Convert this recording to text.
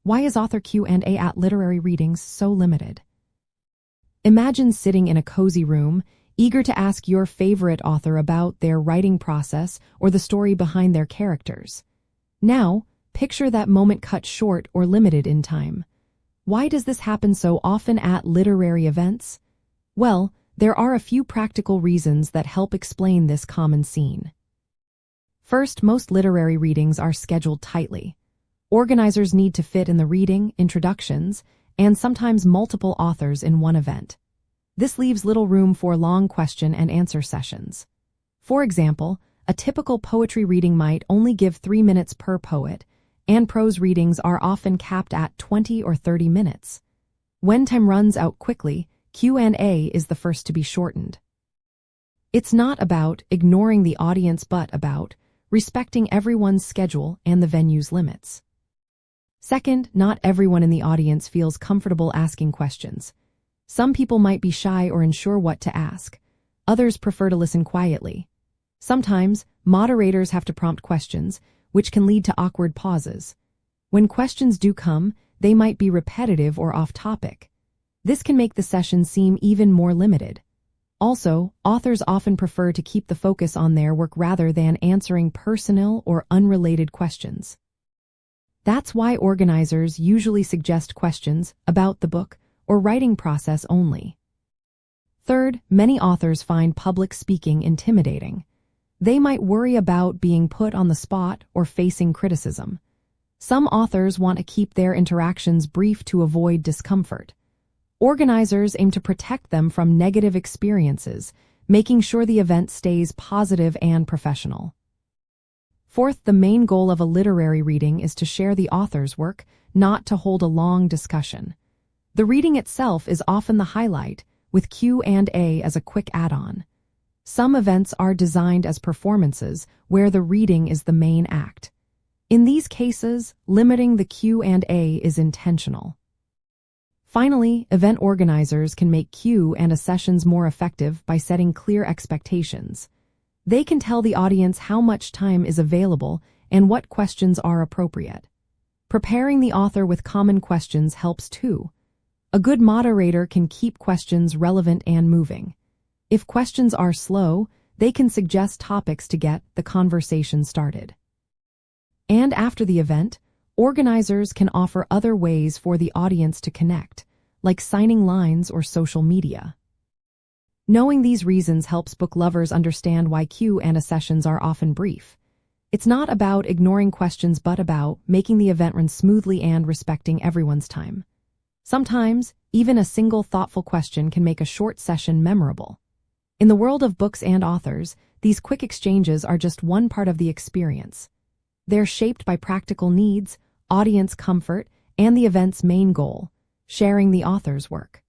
Why is author Q&A at literary readings so limited? Imagine sitting in a cozy room, eager to ask your favorite author about their writing process or the story behind their characters. Now, picture that moment cut short or limited in time. Why does this happen so often at literary events? Well, there are a few practical reasons that help explain this common scene. First, most literary readings are scheduled tightly. Organizers need to fit in the reading, introductions, and sometimes multiple authors in one event. This leaves little room for long question and answer sessions. For example, a typical poetry reading might only give 3 minutes per poet, and prose readings are often capped at 20 or 30 minutes. When time runs out quickly, Q&A is the first to be shortened. It's not about ignoring the audience but about respecting everyone's schedule and the venue's limits. Second, not everyone in the audience feels comfortable asking questions. Some people might be shy or unsure what to ask. Others prefer to listen quietly. Sometimes, moderators have to prompt questions, which can lead to awkward pauses. When questions do come, they might be repetitive or off-topic. This can make the session seem even more limited. Also, authors often prefer to keep the focus on their work rather than answering personal or unrelated questions. That's why organizers usually suggest questions about the book or writing process only. Third, many authors find public speaking intimidating. They might worry about being put on the spot or facing criticism. Some authors want to keep their interactions brief to avoid discomfort. Organizers aim to protect them from negative experiences, making sure the event stays positive and professional. Fourth, the main goal of a literary reading is to share the author's work, not to hold a long discussion. The reading itself is often the highlight, with Q&A as a quick add-on. Some events are designed as performances, where the reading is the main act. In these cases, limiting the Q&A is intentional. Finally, event organizers can make Q&A sessions more effective by setting clear expectations. They can tell the audience how much time is available and what questions are appropriate. Preparing the author with common questions helps too. A good moderator can keep questions relevant and moving. If questions are slow, they can suggest topics to get the conversation started. And after the event, organizers can offer other ways for the audience to connect, like signing lines or social media. Knowing these reasons helps book lovers understand why Q&A sessions are often brief. It's not about ignoring questions but about making the event run smoothly and respecting everyone's time. Sometimes, even a single thoughtful question can make a short session memorable. In the world of books and authors, these quick exchanges are just one part of the experience. They're shaped by practical needs, audience comfort, and the event's main goal, sharing the author's work.